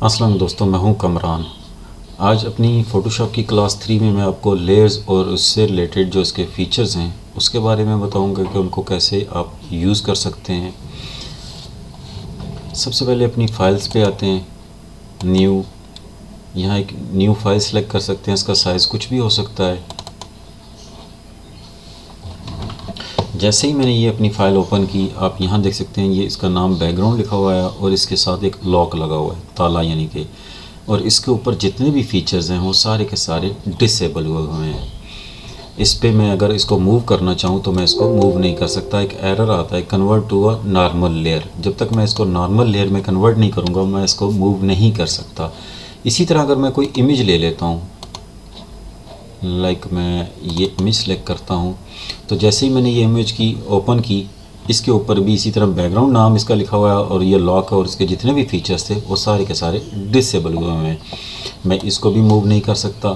अस्सलाम दोस्तों, मैं हूं कमरान। आज अपनी फ़ोटोशॉप की क्लास 3 में मैं आपको लेयर्स और उससे रिलेटेड जो इसके फ़ीचर्स हैं उसके बारे में बताऊंगा कि उनको कैसे आप यूज़ कर सकते हैं। सबसे पहले अपनी फ़ाइल्स पे आते हैं। न्यू, यहाँ एक न्यू फ़ाइल सेलेक्ट कर सकते हैं। इसका साइज़ कुछ भी हो सकता है। जैसे ही मैंने ये अपनी फ़ाइल ओपन की, आप यहाँ देख सकते हैं ये इसका नाम बैकग्राउंड लिखा हुआ है और इसके साथ एक लॉक लगा हुआ है, ताला यानी कि, और इसके ऊपर जितने भी फीचर्स हैं वो सारे के सारे डिसेबल हुए हैं। इस पे मैं अगर इसको मूव करना चाहूँ तो मैं इसको मूव नहीं कर सकता। एक एरर आता है, convert to a normal layer. जब तक मैं इसको नॉर्मल लेयर में कन्वर्ट नहीं करूँगा मैं इसको मूव नहीं कर सकता। इसी तरह अगर मैं कोई इमेज ले लेता हूँ, मैं ये इमेज सेलेक्ट करता हूँ, तो जैसे ही मैंने ये इमेज की ओपन की, इसके ऊपर भी इसी तरह बैकग्राउंड नाम इसका लिखा हुआ है और ये लॉक है और इसके जितने भी फीचर्स थे वो सारे के सारे डिसेबल हुए हैं। मैं इसको भी मूव नहीं कर सकता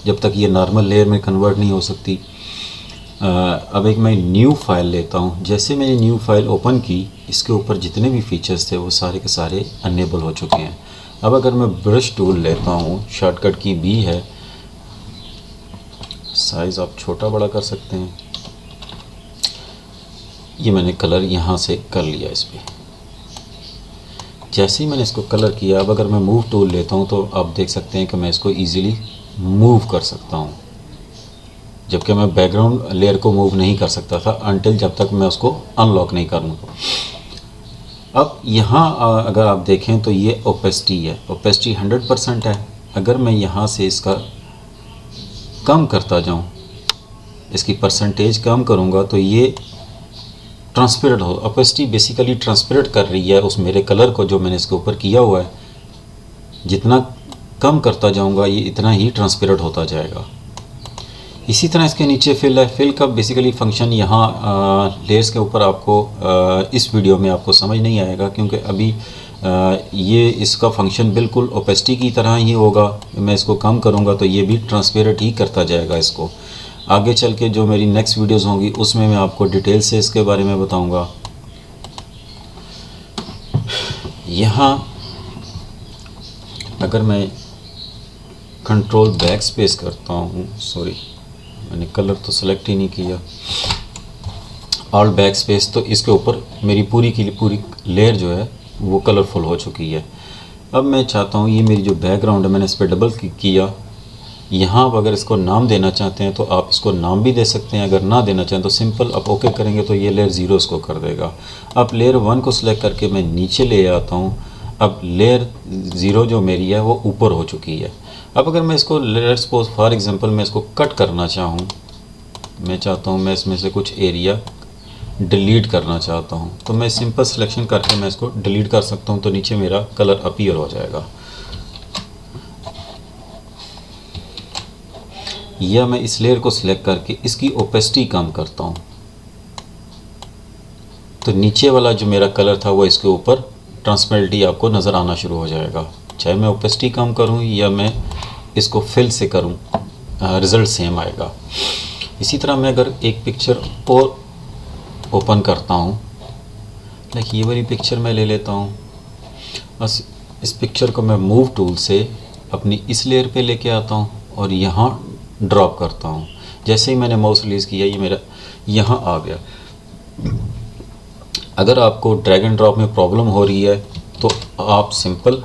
जब तक ये नॉर्मल लेयर में कन्वर्ट नहीं हो सकती। अब एक मैं न्यू फ़ाइल लेता हूँ। जैसे मैंने न्यू फ़ाइल ओपन की, इसके ऊपर जितने भी फीचर्स थे वो सारे के सारे अनेबल हो चुके हैं। अब अगर मैं ब्रश टूल लेता हूँ, शॉर्टकट की बी है, साइज़ आप छोटा बड़ा कर सकते हैं। ये मैंने कलर यहाँ से कर लिया इस पर। जैसे ही मैंने इसको कलर किया, अब अगर मैं मूव टूल लेता हूँ तो आप देख सकते हैं कि मैं इसको इजीली मूव कर सकता हूँ, जबकि मैं बैकग्राउंड लेयर को मूव नहीं कर सकता था अनटिल जब तक मैं उसको अनलॉक नहीं करूँगा। अब यहाँ अगर आप देखें तो ये ओपेसिटी है, ओपेसिटी 100% है। अगर मैं यहाँ से इसका कम करता जाऊँ, इसकी परसेंटेज कम करूँगा तो ये ट्रांसपेरेंट हो। ओपेसिटी बेसिकली ट्रांसपेरेंट कर रही है उस मेरे कलर को जो मैंने इसके ऊपर किया हुआ है। जितना कम करता जाऊँगा ये इतना ही ट्रांसपेरेंट होता जाएगा। इसी तरह इसके नीचे फिल है। फिल का बेसिकली फंक्शन यहाँ लेयर्स के ऊपर आपको इस वीडियो में आपको समझ नहीं आएगा, क्योंकि अभी ये इसका फंक्शन बिल्कुल ओपेसिटी की तरह ही होगा। मैं इसको कम करूँगा तो ये भी ट्रांसपेरेंट ही करता जाएगा इसको। आगे चल के जो मेरी नेक्स्ट वीडियोस होंगी उसमें मैं आपको डिटेल से इसके बारे में बताऊँगा। यहाँ अगर मैं कंट्रोल बैक स्पेस करता हूँ, सॉरी मैंने कलर तो सेलेक्ट ही नहीं किया, ऑल बैक स्पेस, तो इसके ऊपर मेरी पूरी की पूरी लेयर जो है वो कलरफुल हो चुकी है। अब मैं चाहता हूँ ये मेरी जो बैकग्राउंड है मैंने इस पर डबल क्लिक किया। यहाँ आप अगर इसको नाम देना चाहते हैं तो आप इसको नाम भी दे सकते हैं। अगर ना देना चाहें तो सिंपल आप ओके करेंगे तो ये लेयर 0 इसको कर देगा। अब लेयर 1 को सिलेक्ट करके मैं नीचे ले आता हूँ। अब लेयर 0 जो मेरी है वो ऊपर हो चुकी है। अब अगर मैं इसको लेट्स सपोज फॉर एग्जांपल मैं इसको कट करना चाहूँ, मैं चाहता हूँ मैं इसमें से कुछ एरिया डिलीट करना चाहता हूँ, तो मैं सिंपल सिलेक्शन करके मैं इसको डिलीट कर सकता हूँ, तो नीचे मेरा कलर अपीयर हो जाएगा। या मैं इस लेयर को सिलेक्ट करके इसकी ओपेसिटी कम करता हूँ, तो नीचे वाला जो मेरा कलर था वो इसके ऊपर ट्रांसपेरेंटली आपको नज़र आना शुरू हो जाएगा। चाहे मैं ओपेसिटी कम करूँ या मैं इसको फिल से करूँ, रिज़ल्ट सेम आएगा। इसी तरह मैं अगर एक पिक्चर और ओपन करता हूँ, लाइक ये वाली पिक्चर मैं ले लेता हूँ, बस इस पिक्चर को मैं मूव टूल से अपनी इस लेयर पे लेके आता हूँ और यहाँ ड्रॉप करता हूँ। जैसे ही मैंने माउस रिलीज़ किया ये मेरा यहाँ आ गया। अगर आपको ड्रैग एंड ड्रॉप में प्रॉब्लम हो रही है तो आप सिंपल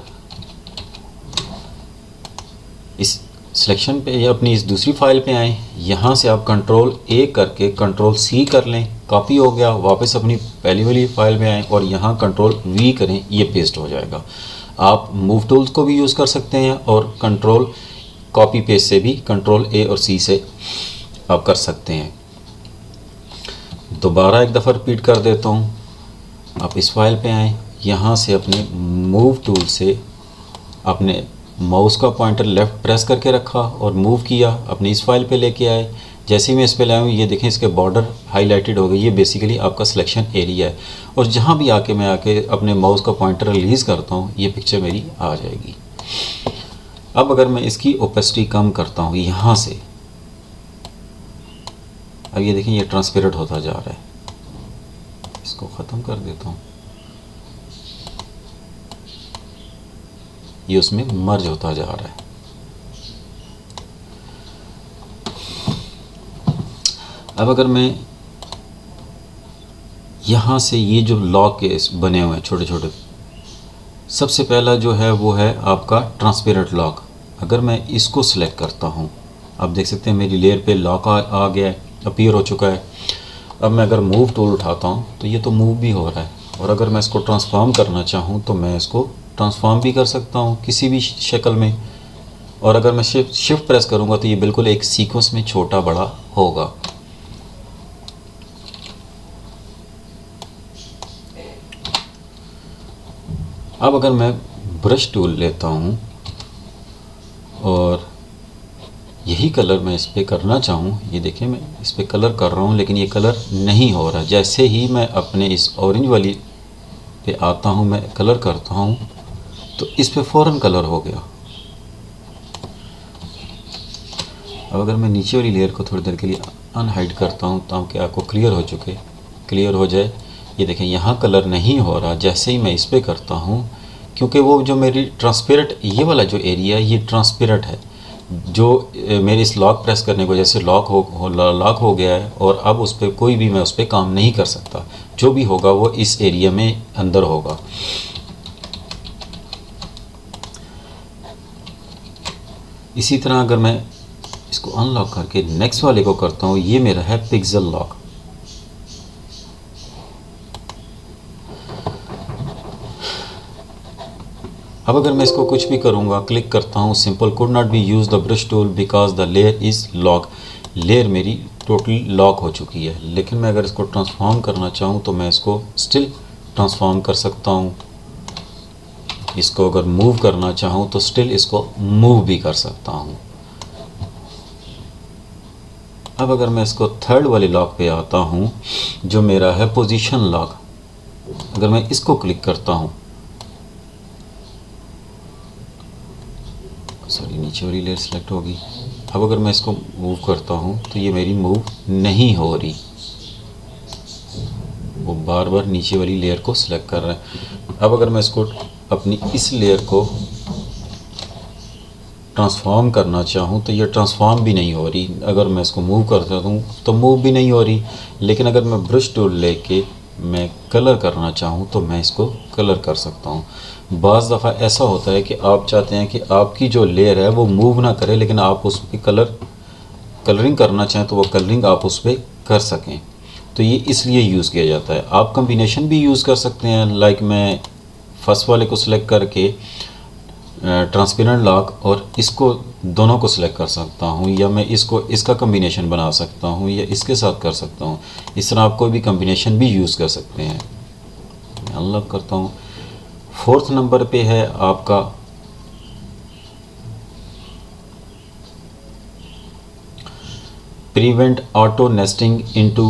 इस सिलेक्शन पे या अपनी इस दूसरी फाइल पे आएँ, यहाँ से आप कंट्रोल ए करके कंट्रोल सी कर लें, कॉपी हो गया, वापस अपनी पहली वाली फाइल में आएँ और यहाँ कंट्रोल वी करें, ये पेस्ट हो जाएगा। आप मूव टूल्स को भी यूज़ कर सकते हैं और कंट्रोल कॉपी पेस्ट से भी कंट्रोल ए और सी से आप कर सकते हैं। दोबारा एक दफ़ा रिपीट कर देता हूँ। आप इस फाइल पे आएँ, यहाँ से अपने मूव टूल से अपने माउस का पॉइंटर लेफ़्ट प्रेस करके रखा और मूव किया, अपनी इस फाइल पे लेके आए। जैसे ही मैं इस पे लाया हूँ ये देखें इसके बॉर्डर हाईलाइटेड हो गई। ये बेसिकली आपका सिलेक्शन एरिया है और जहाँ भी मैं आके अपने माउस का पॉइंटर रिलीज़ करता हूँ ये पिक्चर मेरी आ जाएगी। अब अगर मैं इसकी ओपेसिटी कम करता हूँ यहाँ से, अब ये देखें ये ट्रांसपेरेंट होता जा रहा है। इसको ख़त्म कर देता हूँ। ये उसमें मर्ज होता जा रहा है। अब अगर मैं यहाँ से ये जो लॉक के बने हुए हैं छोटे छोटे, सबसे पहला जो है वो है आपका ट्रांसपेरेंट लॉक। अगर मैं इसको सिलेक्ट करता हूँ, आप देख सकते हैं मेरी लेयर पे लॉक आ गया है, अपीयर हो चुका है। अब मैं अगर मूव टूल उठाता हूँ तो ये तो मूव भी हो रहा है, और अगर मैं इसको ट्रांसफॉर्म करना चाहूँ तो मैं इसको ट्रांसफॉर्म भी कर सकता हूँ किसी भी शक्ल में। और अगर मैं शिफ्ट प्रेस करूँगा तो ये बिल्कुल एक सीक्वेंस में छोटा बड़ा होगा। अब अगर मैं ब्रश टूल लेता हूँ और यही कलर मैं इस पर करना चाहूँ, ये देखिए मैं इस पर कलर कर रहा हूँ लेकिन ये कलर नहीं हो रहा। जैसे ही मैं अपने इस ऑरेंज वाली पे आता हूँ, मैं कलर करता हूँ तो इस पे फ़ौरन कलर हो गया। अब अगर मैं नीचे वाली लेयर को थोड़ी देर के लिए अनहाइड करता हूँ ताकि आपको क्लियर हो जाए, ये देखें यहाँ कलर नहीं हो रहा। जैसे ही मैं इस पर करता हूँ, क्योंकि वो जो मेरी ट्रांसपेरेंट ये वाला जो एरिया ये ट्रांसपेरेंट है, जो मेरे इस लॉक प्रेस करने की वजह से लॉक हो गया है, और अब उस पर कोई भी मैं उस पर काम नहीं कर सकता। जो भी होगा वो इस एरिया में अंदर होगा। इसी तरह अगर मैं इसको अनलॉक करके नेक्स्ट वाले को करता हूँ, ये मेरा है पिक्सेल लॉक। अब अगर मैं इसको कुछ भी करूँगा, क्लिक करता हूँ simple could not be use the brush tool because the layer is lock. Layer मेरी टोटली लॉक हो चुकी है। लेकिन मैं अगर इसको ट्रांसफॉर्म करना चाहूँ तो मैं इसको स्टिल ट्रांसफॉर्म कर सकता हूँ। इसको अगर मूव करना चाहूँ तो स्टिल इसको मूव भी कर सकता हूँ। अब अगर मैं इसको थर्ड वाले लॉक पे आता हूँ जो मेरा है पोजीशन लॉक, अगर मैं इसको क्लिक करता हूँ, सॉरी नीचे वाली लेयर सेलेक्ट होगी। अब अगर मैं इसको मूव करता हूँ तो ये मेरी मूव नहीं हो रही, वो बार बार नीचे वाली लेयर को सिलेक्ट कर रहा है। अब अगर मैं इसको अपनी इस लेयर को ट्रांसफॉर्म करना चाहूँ तो ये ट्रांसफॉर्म भी नहीं हो रही। अगर मैं इसको मूव करता हूँ तो मूव भी नहीं हो रही। लेकिन अगर मैं ब्रश टूल लेके मैं कलर करना चाहूँ तो मैं इसको कलर कर सकता हूँ। बाज़ दफ़ा ऐसा होता है कि आप चाहते हैं कि आपकी जो लेयर है वो मूव ना करे, लेकिन आप उस पर कलरिंग करना चाहें तो वो कलरिंग आप उस पर कर सकें, तो ये इसलिए यूज़ किया जाता है। आप कम्बिनेशन भी यूज़ कर सकते हैं, लाइक मैं फर्स्ट वाले को सिलेक्ट करके ट्रांसपेरेंट लॉक और इसको दोनों को सिलेक्ट कर सकता हूँ, या मैं इसका कम्बिनेशन बना सकता हूँ या इसके साथ कर सकता हूँ। इस तरह आप कोई भी कम्बिनेशन भी यूज़ कर सकते हैं। मैं अनलॉक करता हूँ। फोर्थ नंबर पे है आपका prevent auto nesting into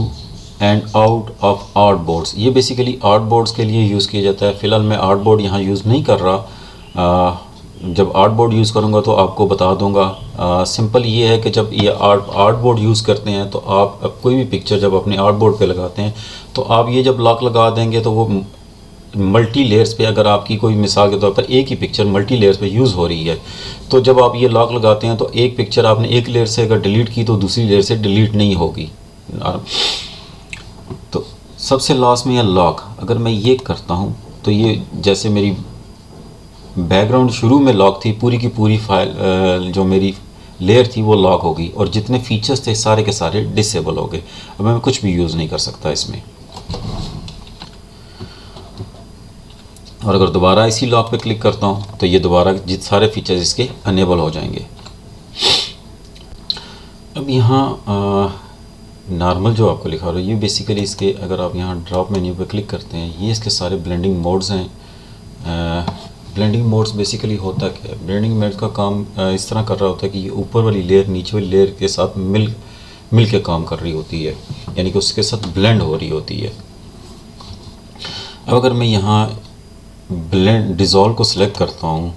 and out of artboards. ये बेसिकली आर्टबोर्ड्स के लिए यूज़ किया जाता है। फ़िलहाल मैं आर्टबोर्ड यहाँ यूज़ नहीं कर रहा। जब आर्टबोर्ड यूज़ करूँगा तो आपको बता दूँगा। सिंपल ये है कि जब ये आर्टबोर्ड यूज़ करते हैं तो आप कोई भी पिक्चर जब अपने आर्टबोर्ड पे लगाते हैं तो आप ये जब लॉक लगा देंगे तो वो मल्टी लेयर्स पे, अगर आपकी कोई मिसाल के तौर पर एक ही पिक्चर मल्टी लेयर्स पे यूज़ हो रही है, तो जब आप ये लॉक लगाते हैं तो एक पिक्चर आपने एक लेयर से अगर डिलीट की तो दूसरी लेयर से डिलीट नहीं होगी। तो सबसे लास्ट में है लॉक। अगर मैं ये करता हूँ तो ये जैसे मेरी बैकग्राउंड शुरू में लॉक थी, पूरी की पूरी फाइल जो मेरी लेयर थी वो लॉक हो गई और जितने फीचर्स थे सारे के सारे डिसेबल हो गए। अब मैं कुछ भी यूज़ नहीं कर सकता इसमें। और अगर दोबारा इसी लॉक पे क्लिक करता हूँ तो ये दोबारा जित सारे फीचर्स इसके अनेबल हो जाएंगे। अब यहाँ नॉर्मल जो आपको लिखा रहा है ये बेसिकली इसके, अगर आप यहाँ ड्रॉप मेन्यू पे क्लिक करते हैं, ये इसके सारे ब्लेंडिंग मोड्स हैं। ब्लेंडिंग मोड्स बेसिकली होता क्या है? ब्लेंडिंग मोड का काम इस तरह कर रहा होता है कि ये ऊपर वाली लेयर नीचे वाली लेयर के साथ मिल के काम कर रही होती है, यानी कि उसके साथ ब्लेंड हो रही होती है। अब अगर मैं यहाँ ब्लेंड डिज़ोल्व को सिलेक्ट करता हूँ,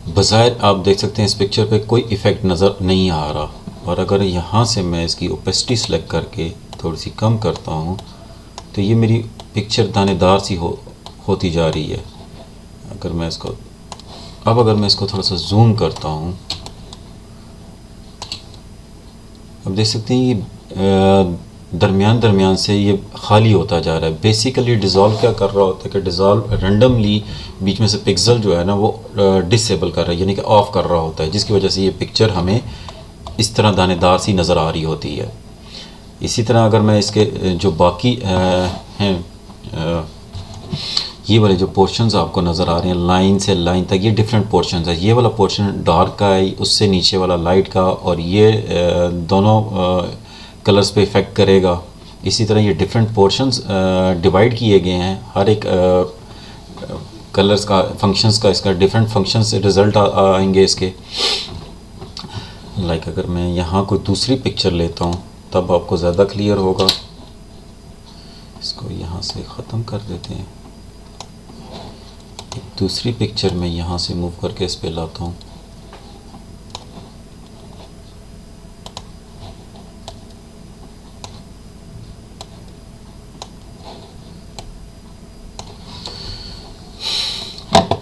बज़ाहिर आप देख सकते हैं इस पिक्चर पे कोई इफ़ेक्ट नज़र नहीं आ रहा। और अगर यहाँ से मैं इसकी ओपेसिटी सेलेक्ट करके थोड़ी सी कम करता हूँ तो ये मेरी पिक्चर दानेदार सी होती जा रही है। अगर मैं इसको अब अगर मैं इसको थोड़ा सा जूम करता हूँ, अब देख सकते हैं ये दरमियान से ये खाली होता जा रहा है। बेसिकली डिज़ोल्व क्या कर रहा होता है कि डिज़ोल्व रेंडमली बीच में से पिक्सल जो है ना वो डिसेबल कर रहा है, यानी कि ऑफ़ कर रहा होता है, जिसकी वजह से ये पिक्चर हमें इस तरह दानेदार सी नज़र आ रही होती है। इसी तरह अगर मैं इसके जो बाकी हैं ये वाले जो पोर्शंस आपको नज़र आ रहे हैं लाइन से लाइन तक, ये डिफरेंट पोर्शंस है। ये वाला पोर्शन डार्क का है, उससे नीचे वाला लाइट का, और ये दोनों कलर्स पे इफ़ेक्ट करेगा। इसी तरह ये डिफरेंट पोर्शंस डिवाइड किए गए हैं, हर एक कलर्स का फंक्शंस का इसका डिफरेंट फंक्शंस से रिज़ल्ट आएंगे इसके। लाइक अगर मैं यहाँ कोई दूसरी पिक्चर लेता हूँ तब आपको ज़्यादा क्लियर होगा। इसको यहाँ से ख़त्म कर देते हैं, एक दूसरी पिक्चर में यहाँ से मूव करके इस पे लाता हूँ।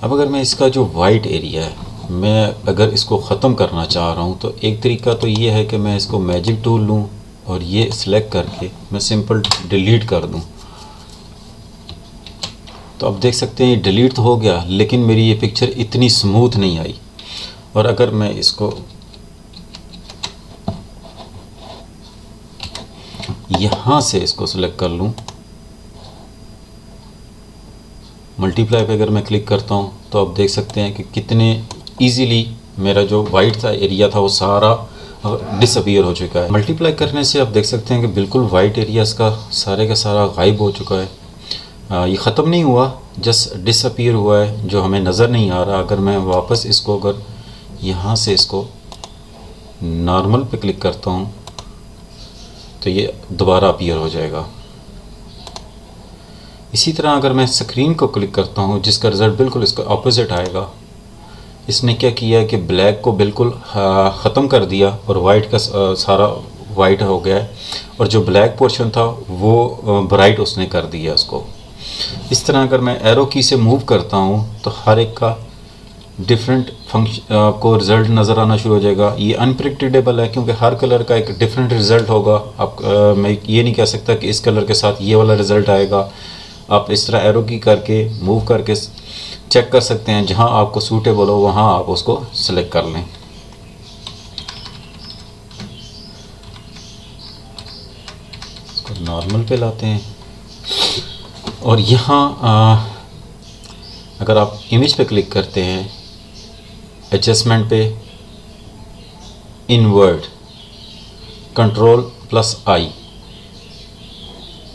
अब अगर मैं इसका जो वाइट एरिया है, मैं अगर इसको ख़त्म करना चाह रहा हूँ तो एक तरीका तो ये है कि मैं इसको मैजिक टूल लूँ और ये सिलेक्ट करके मैं सिंपल डिलीट कर दूँ। तो अब देख सकते हैं ये डिलीट तो हो गया, लेकिन मेरी ये पिक्चर इतनी स्मूथ नहीं आई। और अगर मैं इसको यहाँ से इसको सिलेक्ट कर लूँ, मल्टीप्लाई पे अगर मैं क्लिक करता हूँ तो आप देख सकते हैं कि कितने इजीली मेरा जो वाइट था एरिया था वो सारा डिसअपीयर हो चुका है। मल्टीप्लाई करने से आप देख सकते हैं कि बिल्कुल वाइट एरियाज का सारा गायब हो चुका है। ये ख़त्म नहीं हुआ, जस्ट डिसअपीयर हुआ है, जो हमें नज़र नहीं आ रहा। अगर मैं वापस इसको अगर यहाँ से इसको नॉर्मल पे क्लिक करता हूँ तो ये दोबारा अपीयर हो जाएगा। इसी तरह अगर मैं स्क्रीन को क्लिक करता हूँ जिसका रिज़ल्ट बिल्कुल इसका ऑपोजिट आएगा। इसने क्या किया कि ब्लैक को बिल्कुल ख़त्म कर दिया और वाइट का सारा वाइट हो गया है, और जो ब्लैक पोर्शन था वो ब्राइट उसने कर दिया उसको। इस तरह अगर मैं एरो की से मूव करता हूँ तो हर एक का डिफरेंट फंक्शन आपको रिज़ल्ट नज़र आना शुरू हो जाएगा। ये अनप्रेडिक्टेबल है क्योंकि हर कलर का एक डिफरेंट रिज़ल्ट होगा। आप मैं ये नहीं कह सकता कि इस कलर के साथ ये वाला रिज़ल्ट आएगा। आप इस तरह एरो की करके मूव करके चेक कर सकते हैं, जहां आपको सूटेबल हो वहां आप उसको सिलेक्ट कर लें। इसको नॉर्मल पे लाते हैं और यहाँ अगर आप इमेज पे क्लिक करते हैं, एडजस्टमेंट पे, इनवर्ड, Ctrl+I,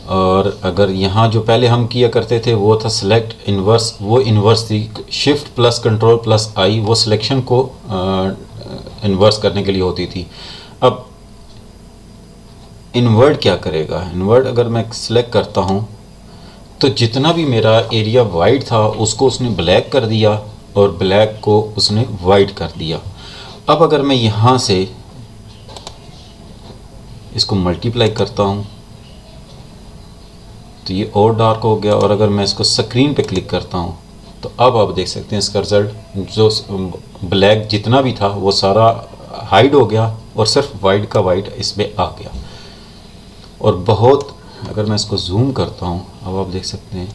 और अगर यहाँ जो पहले हम किया करते थे वो था सिलेक्ट इन्वर्स, वो इन्वर्स थी। Shift+Ctrl+I वो सिलेक्शन को इन्वर्स करने के लिए होती थी। अब इनवर्ड क्या करेगा, इनवर्ड अगर मैं सिलेक्ट करता हूँ तो जितना भी मेरा एरिया वाइट था उसको उसने ब्लैक कर दिया और ब्लैक को उसने वाइट कर दिया। अब अगर मैं यहाँ से इसको मल्टीप्लाई करता हूँ तो ये और डार्क हो गया, और अगर मैं इसको स्क्रीन पे क्लिक करता हूँ तो अब आप देख सकते हैं इसका रिज़ल्ट, जो ब्लैक जितना भी था वो सारा हाइड हो गया और सिर्फ वाइट का वाइट इसमें आ गया। और बहुत अगर मैं इसको जूम करता हूँ, अब आप देख सकते हैं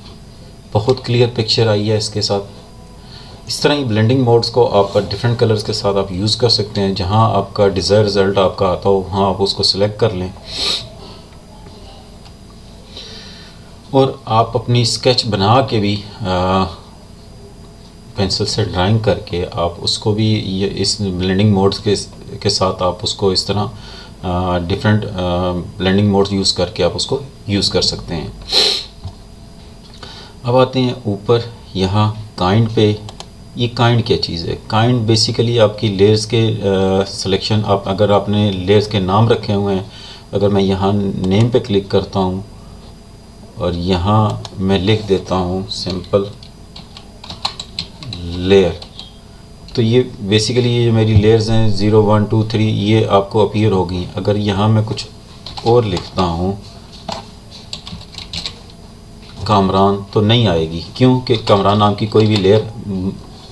बहुत क्लियर पिक्चर आई है इसके साथ। इस तरह ही ब्लेंडिंग मोड्स को आप डिफरेंट कलर्स के साथ आप यूज़ कर सकते हैं। जहाँ आपका डिज़ायर रिज़ल्ट आपका आता हो वहाँ आप उसको सिलेक्ट कर लें और आप अपनी स्केच बना के भी पेंसिल से ड्राइंग करके आप उसको भी ये इस ब्लेंडिंग मोड्स के साथ आप उसको इस तरह डिफरेंट ब्लेंडिंग मोड्स यूज़ करके आप उसको यूज़ कर सकते हैं। अब आते हैं ऊपर यहाँ काइंड पे। ये काइंड क्या चीज़ है? काइंड बेसिकली आपकी लेयर्स के सिलेक्शन, आप अगर आपने लेयर्स के नाम रखे हुए हैं, अगर मैं यहाँ नेम पे क्लिक करता हूँ और यहाँ मैं लिख देता हूँ सिंपल लेयर, तो ये बेसिकली ये मेरी लेयर्स हैं 0 1 2 3 ये आपको अपीयर होगी। अगर यहाँ मैं कुछ और लिखता हूँ कामरान तो नहीं आएगी, क्योंकि कामरान नाम की कोई भी लेयर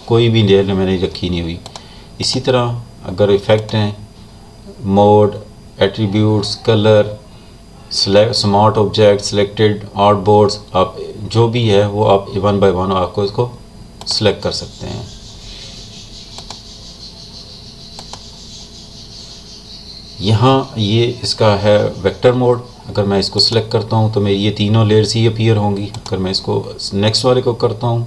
कोई भी लेयर मैंने रखी नहीं हुई। इसी तरह अगर इफ़ेक्ट हैं, mode, attributes, colour, smart object, selected, outboards, आप जो भी है वो आप वन बाय वन आपको इसको सिलेक्ट कर सकते हैं। यहाँ ये इसका है वेक्टर मोड। अगर मैं इसको सिलेक्ट करता हूँ तो मेरी ये तीनों लेयर्स ही अपीयर होंगी। अगर मैं इसको नेक्स्ट वाले को करता हूँ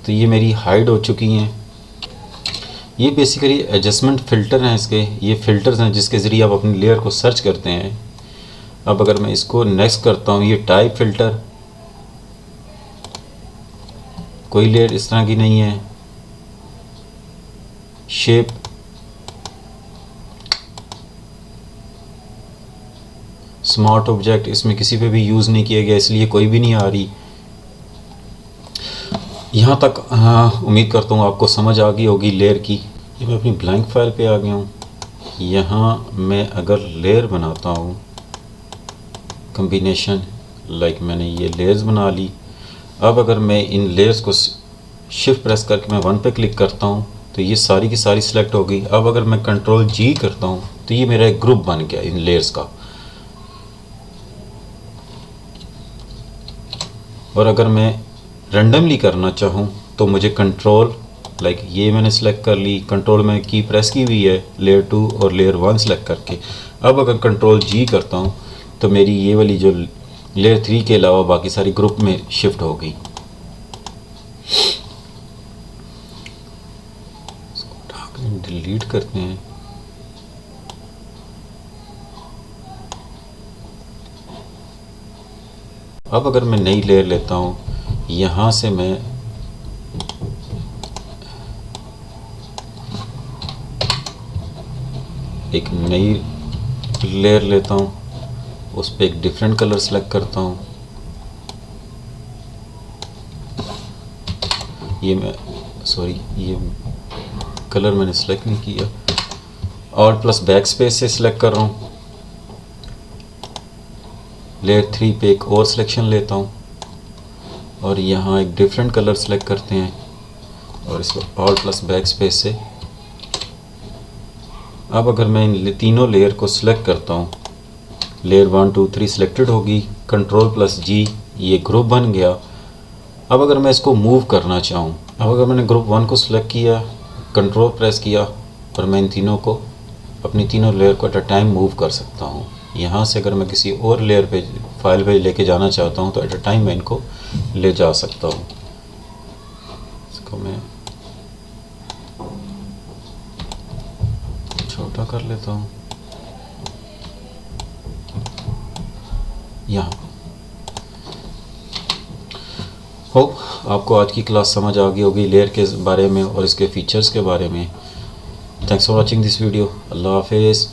तो ये मेरी हाइड हो चुकी हैं। ये बेसिकली एडजस्टमेंट फ़िल्टर हैं इसके, ये फ़िल्टर्स हैं जिसके ज़रिए आप अपनी लेयर को सर्च करते हैं। अब अगर मैं इसको नेक्स्ट करता हूँ, ये टाइप फ़िल्टर, कोई लेयर इस तरह की नहीं है। शेप, स्मार्ट ऑब्जेक्ट, इसमें किसी पे भी यूज़ नहीं किया गया इसलिए कोई भी नहीं आ रही। यहाँ तक उम्मीद करता हूँ आपको समझ आ गई होगी लेयर की। ये मैं अपनी ब्लैंक फाइल पे आ गया हूँ। यहाँ मैं अगर लेयर बनाता हूँ कॉम्बिनेशन, लाइक मैंने ये लेयर्स बना ली। अब अगर मैं इन लेयर्स को शिफ्ट प्रेस करके मैं 1 पे क्लिक करता हूँ तो ये सारी की सारी सिलेक्ट हो गई। अब अगर मैं कंट्रोल जी करता हूँ तो ये मेरा एक ग्रुप बन गया इन लेयर्स का। और अगर मैं रैंडमली करना चाहूँ तो मुझे कंट्रोल, लाइक ये मैंने सेलेक्ट कर ली, कंट्रोल में की प्रेस की हुई है लेयर 2 और लेयर 1 सेलेक्ट करके। अब अगर कंट्रोल जी करता हूँ तो मेरी ये वाली जो लेयर 3 के अलावा बाकी सारी ग्रुप में शिफ्ट हो गई। इसको उठा कर डिलीट करते हैं। अब अगर मैं नई लेयर लेता हूँ, यहाँ से मैं एक नई लेयर लेता हूँ, उस पर एक डिफरेंट कलर सेलेक्ट करता हूँ। ये कलर मैंने सेलेक्ट नहीं किया। और प्लस बैक स्पेस से सिलेक्ट कर रहा हूँ। लेयर 3 पे एक और सिलेक्शन लेता हूँ और यहाँ एक डिफरेंट कलर सेलेक्ट करते हैं और इसको ऑल प्लस बैक स्पेस से। अब अगर मैं इन तीनों लेयर को सिलेक्ट करता हूँ, लेयर 1 2 3 सिलेक्टेड होगी, कंट्रोल प्लस जी, ये ग्रुप बन गया। अब अगर मैं इसको मूव करना चाहूँ, अब अगर मैंने ग्रुप 1 को सिलेक्ट किया, कंट्रोल प्रेस किया और मैं इन तीनों को, अपनी तीनों लेयर को एट अ टाइम मूव कर सकता हूँ। यहाँ से अगर मैं किसी और लेयर पे फाइल पे लेके जाना चाहता हूँ तो एट अ टाइम मैं इनको ले जा सकता हूँ। इसको मैं छोटा कर लेता हूँ। यहाँ होप आपको आज की क्लास समझ आ गई होगी लेयर के बारे में और इसके फीचर्स के बारे में। Thanks for watching this video. अल्लाह हाफिज़।